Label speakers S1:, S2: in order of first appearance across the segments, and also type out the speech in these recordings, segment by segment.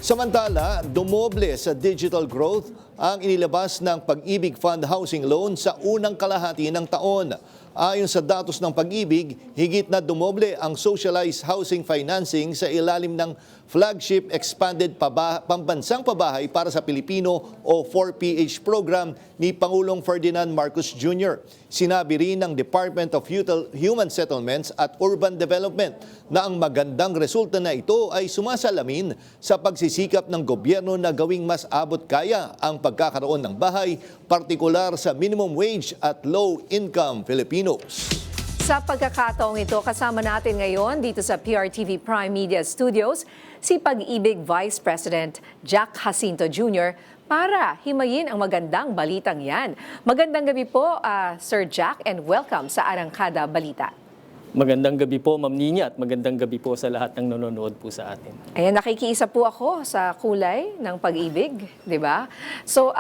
S1: Samantala, dumoble sa digital growth ang inilabas ng Pag-ibig Fund Housing Loan sa unang kalahati ng taon. Ayon sa datos ng Pag-ibig, higit na dumoble ang socialized housing financing sa ilalim ng flagship expanded pambansang pabahay para sa Pilipino o 4PH program ni Pangulong Ferdinand Marcos Jr. Sinabi rin ng Department of Human Settlements at Urban Development na ang magandang resulta na ito ay sumasalamin sa pagsisikap ng gobyerno na gawing mas abot kaya ang pagkakaroon ng bahay, partikular sa minimum wage at low-income Filipinos.
S2: Sa pagkakataong ito, kasama natin ngayon dito sa PRTV Prime Media Studios, si Pag-ibig Vice President Jack Jacinto Jr. para himayin ang magandang balitang yan. Magandang gabi po, Sir Jack, and welcome sa Arangkada Balita.
S3: Magandang gabi po, Ma'am Nina, at magandang gabi po sa lahat ng nanonood po sa atin.
S2: Ayan, nakikiisa po ako sa kulay ng pag-ibig, di ba? So,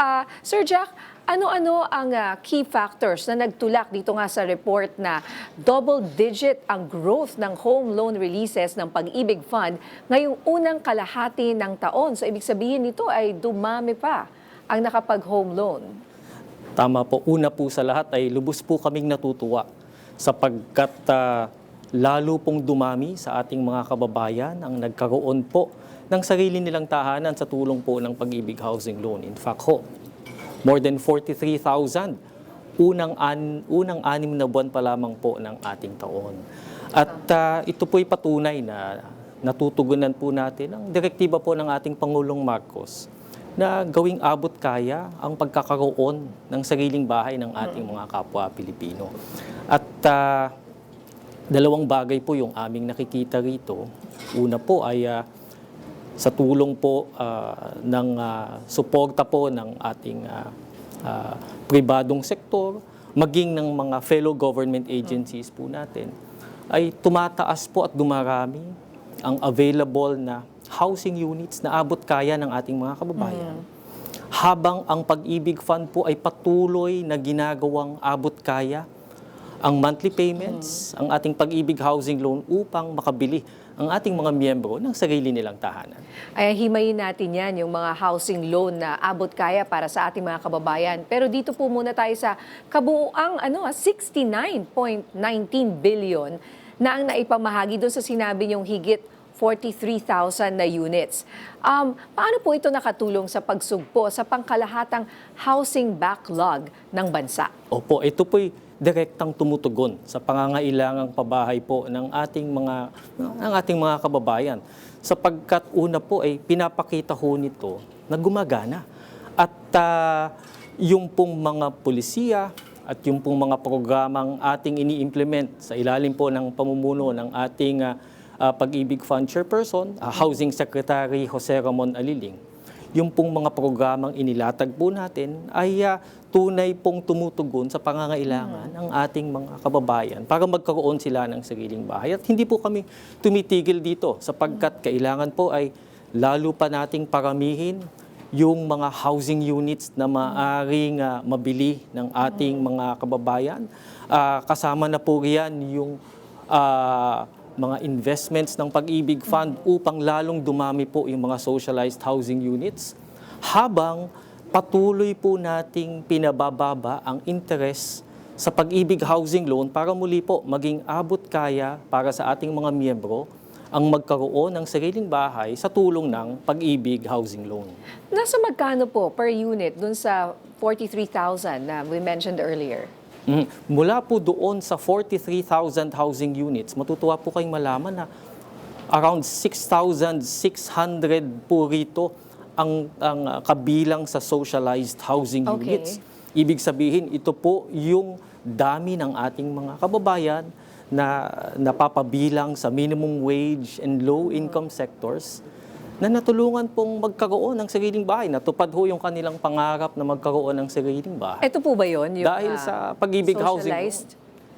S2: Sir Jack, ano-ano ang key factors na nagtulak dito nga sa report na double-digit ang growth ng home loan releases ng Pag-ibig Fund ngayong unang kalahati ng taon? So, ibig sabihin nito ay dumami pa ang nakapag-home loan.
S3: Tama po, una po sa lahat ay lubos po kaming natutuwa sapagkat lalo pong dumami sa ating mga kababayan ang nagkaroon po ng sarili nilang tahanan sa tulong po ng Pag-ibig Housing Loan. In fact ho, more than 43,000 unang 6 na buwan pa lamang po ng ating taon. At ito po'y patunay na natutugunan po natin ang direktiba po ng ating Pangulong Marcos na gawing abot kaya ang pagkakaroon ng sariling bahay ng ating mga kapwa Pilipino. At dalawang bagay po yung aming nakikita rito. Una po ay sa tulong po ng suporta po ng ating pribadong sektor, maging ng mga fellow government agencies po natin, ay tumataas po at dumarami ang available na housing units na abot kaya ng ating mga kababayan. Habang ang Pag-ibig Fund po ay patuloy na ginagawang abot kaya ang monthly payments, ang ating Pag-ibig Housing Loan upang makabili ang ating mga miyembro ng sarili nilang tahanan.
S2: Ay himayin natin yan, yung mga housing loan na abot kaya para sa ating mga kababayan. Pero dito po muna tayo sa kabuuang 69.19 billion na ang naipamahagi doon sa sinabi niyong higit 43,000 na units. Paano po ito nakatulong sa pagsugpo sa pangkalahatang housing backlog ng bansa?
S3: Opo, ito po'y direktang tumutugon sa pangangailangang pabahay po ng ating mga kababayan. Sapagkat una po ay pinapakita ho nito na gumagana. At yung pong mga pulisiya at yung pong mga programang ating ini-implement sa ilalim po ng pamumuno ng ating Pag-ibig Fund Chairperson, Housing Secretary Jose Ramon Aliling, yung pong mga programang inilatag po natin ay tunay pong tumutugon sa pangangailangan ng ating mga kababayan para magkaroon sila ng sariling bahay. At hindi po kami tumitigil dito sapagkat kailangan po ay lalo pa nating paramihin yung mga housing units na maaring mabili ng ating mga kababayan. Kasama na po riyan yung mga investments ng Pag-ibig Fund upang lalong dumami po yung mga socialized housing units habang patuloy po nating pinabababa ang interest sa Pag-ibig Housing Loan para muli po maging abot kaya para sa ating mga miyembro ang magkaroon ng sariling bahay sa tulong ng Pag-ibig Housing Loan.
S2: Nasa magkano po per unit dun sa 43,000 na we mentioned earlier?
S3: Mula po doon sa 43,000 housing units, matutuwa po kayong malaman na around 6,600 po rito ang kabilang sa socialized housing units. Ibig sabihin, ito po yung dami ng ating mga kababayan na napapabilang sa minimum wage and low-income sectors na natulungan pong magkaroon ng sariling bahay. Natupad ho yung kanilang pangarap na magkaroon ng sariling bahay.
S2: Ito po ba yun? Yung,
S3: dahil sa Pag-ibig Housing.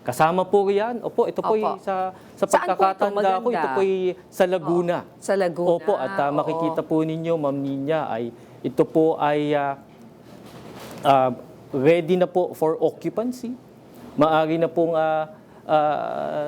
S3: Kasama po riyan. Opo, ito po sa pagkakatanda ko, ito po sa Laguna.
S2: Sa Laguna.
S3: Opo, at makikita po ninyo, Ma'am Nina, ay ito po ay ready na po for occupancy. Maari na pong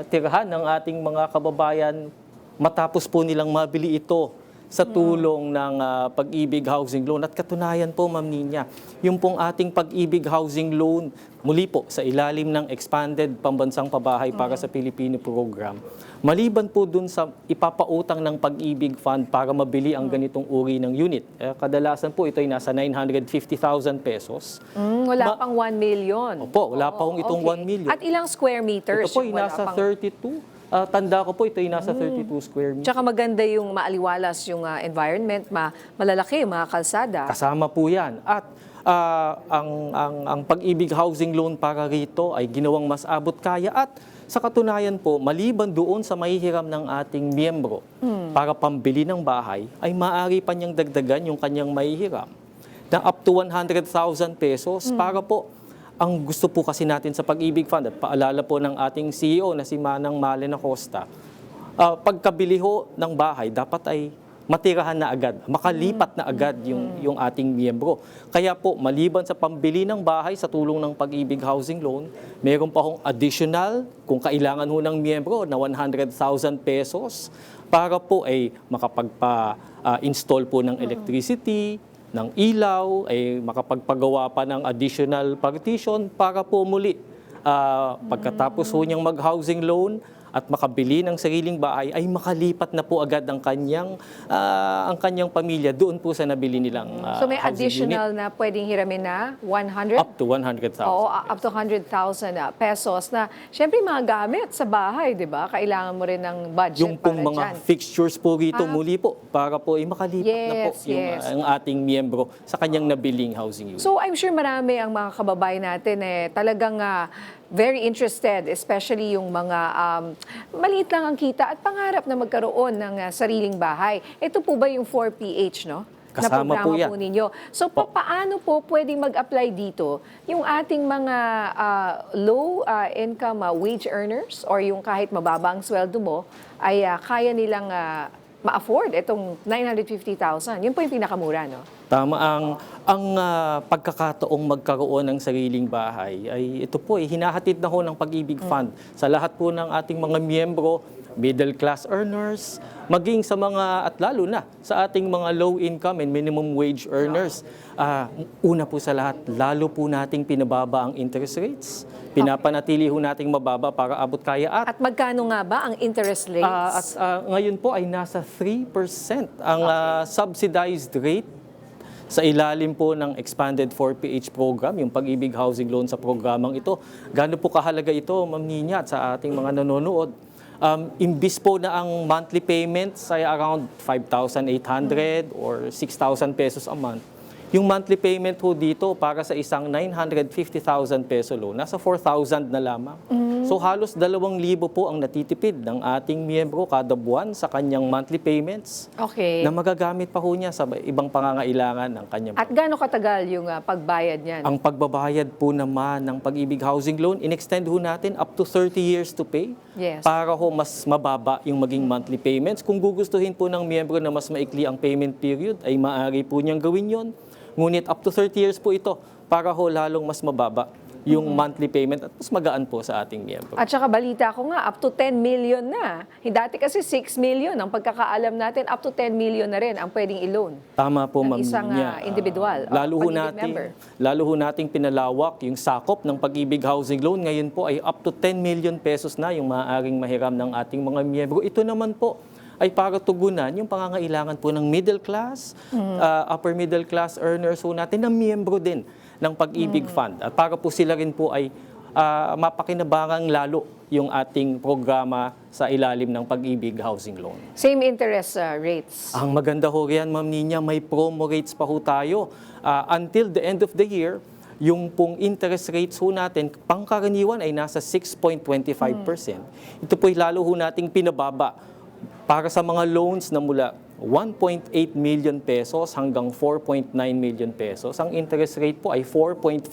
S3: tirahan ng ating mga kababayan matapos po nilang mabili ito sa tulong ng Pag-ibig Housing Loan. At katunayan po, Ma'am Nina, yung pong ating Pag-ibig Housing Loan, muli po sa ilalim ng Expanded Pambansang Pabahay para sa Pilipino Program, maliban po dun sa ipapautang ng Pag-ibig Fund para mabili ang ganitong uri ng unit. Kadalasan po ito ay nasa 950,000 pesos.
S2: Wala pang 1 million.
S3: Opo, wala pa hong itong 1 million.
S2: At ilang square meters?
S3: Ito po ay
S2: yung wala
S3: nasa
S2: pang-
S3: 32. Tanda ko po, ito ay nasa 32 square meters.
S2: Tsaka maganda yung maaliwalas yung environment, malalaki yung mga kalsada.
S3: Kasama po yan. At ang Pag-ibig Housing Loan para rito ay ginawang mas abot kaya at sa katunayan po, maliban doon sa mahihiram ng ating miyembro para pambili ng bahay, ay maaari pa niyang dagdagan yung kanyang mahihiram na up to 100,000 pesos para po ang gusto po kasi natin sa Pag-ibig Fund at paalala po ng ating CEO na si Manang Malen Acosta, pagkabili ho ng bahay, dapat ay matirahan na agad, makalipat na agad yung ating miyembro. Kaya po, maliban sa pambili ng bahay sa tulong ng Pag-ibig Housing Loan, meron pa hong additional, kung kailangan ho ng miyembro, na 100,000 pesos para po ay makapagpa-install po ng electricity, ng ilaw, ay makapagpagawa pa ng additional partition para po muli pagkatapos ho niyang mag-housing loan at makabili ng sariling bahay, ay makalipat na po agad ang kanyang pamilya doon po sa nabili nilang
S2: So may
S3: housing
S2: additional
S3: unit.
S2: na pwedeng hiramin na 100?
S3: Up to 100,000.
S2: Oo, up to 100,000 pesos na syempre mga gamit sa bahay, di ba? Kailangan mo rin ng budget
S3: Yung
S2: para
S3: pong mga
S2: dyan.
S3: fixtures po rito muli po para po ay makalipat na po
S2: Yes,
S3: yung
S2: yes.
S3: ang ating miyembro sa kanyang nabiling housing unit.
S2: So I'm sure marami ang mga kababayan natin talagang very interested, especially yung mga maliit lang ang kita at pangarap na magkaroon ng sariling bahay. Ito po ba yung 4PH, no?
S3: Kasama
S2: na
S3: po
S2: programa
S3: yan.
S2: po ninyo. So paano po pwedeng mag-apply dito yung ating mga low income wage earners or yung kahit mababa ang sweldo mo ay kaya nilang ma-afford itong 950,000. Yun po yung pinakamura, no?
S3: Tama, ang pagkakataong magkaroon ng sariling bahay ay ito po ay hinahatid na ho ng Pag-ibig Fund sa lahat po ng ating mga miyembro, middle class earners, maging sa mga at lalo na sa ating mga low income and minimum wage earners. Una po sa lahat, lalo po nating pinababa ang interest rates. Pinapanatili ho nating mababa para abot kaya
S2: At magkano nga ba ang interest rates?
S3: ngayon po ay nasa 3% ang subsidized rate sa ilalim po ng Expanded 4PH program, yung Pag-ibig Housing Loan sa programang ito. Gaano po kahalaga ito, Ma'am Nina, at sa ating mga nanonood? Imbis po na ang monthly payments ay around 5,800 or 6,000 pesos a month, yung monthly payment ho dito para sa isang 950,000 peso loan, nasa 4,000 na lamang. So halos 2,000 po ang natitipid ng ating miyembro kada buwan sa kanyang monthly payments
S2: Okay.
S3: na magagamit pa ho niya sa ibang pangangailangan ng kanyang
S2: At gaano katagal yung pagbayad niyan?
S3: Ang pagbabayad po naman ng Pag-ibig Housing Loan, in-extend ho natin up to 30 years to pay
S2: Yes.
S3: para ho mas mababa yung maging monthly payments. Kung gugustuhin po ng miyembro na mas maikli ang payment period, ay maaari po niyang gawin yon. Ngunit up to 30 years po ito para ho lalong mas mababa yung monthly payment at mas magaan po sa ating miyembro.
S2: At saka balita ko nga, up to 10 million na. Dati kasi 6 million. Ang pagkakaalam natin, up to 10 million na rin ang pwedeng i-loan.
S3: Tama po,
S2: ng
S3: Ma'am
S2: isang,
S3: Nya.
S2: individual, pag-ibig member.
S3: Lalo ho nating pinalawak yung sakop ng Pag-ibig Housing Loan. Ngayon po ay up to 10 million pesos na yung maaaring mahiram ng ating mga miyembro. Ito naman po ay para tugunan yung pangangailangan po ng middle class, upper middle class earners ho natin na miyembro din ng Pag-ibig Fund. At para po sila rin po ay mapakinabangang lalo yung ating programa sa ilalim ng Pag-ibig Housing Loan.
S2: Same interest rates.
S3: Ang maganda ho riyan, Ma'am Nina, may promo rates pa ho tayo. Until the end of the year, yung pong interest rates ho natin, pangkaraniwan ay nasa 6.25%. Ito po'y lalo ho nating pinababa para sa mga loans na mula 1.8 million pesos hanggang 4.9 million pesos. Ang interest rate po ay 4.5%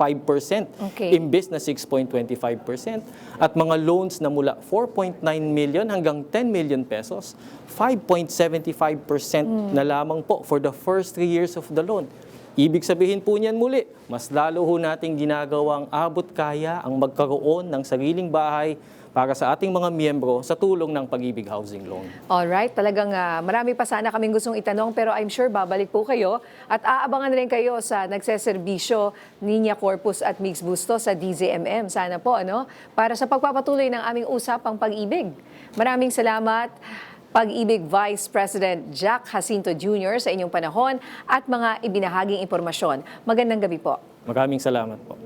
S2: Okay.
S3: imbes na 6.25%. At mga loans na mula 4.9 million hanggang 10 million pesos, 5.75% na lamang po for the first 3 years of the loan. Ibig sabihin po niyan muli, mas lalo ho nating ginagawang abot kaya ang magkaroon ng sariling bahay para sa ating mga miyembro sa tulong ng Pag-ibig Housing Loan.
S2: Alright, talagang marami pa sana kaming gustong itanong pero I'm sure babalik po kayo at aabangan rin kayo sa nagseserbisyo Niña Corpus at Mix Busto sa DZMM. Sana po para sa pagpapatuloy ng aming usapang pag-ibig. Maraming salamat Pag-ibig Vice President Jack Jacinto Jr. sa inyong panahon at mga ibinahaging impormasyon. Magandang gabi po.
S3: Maraming salamat po.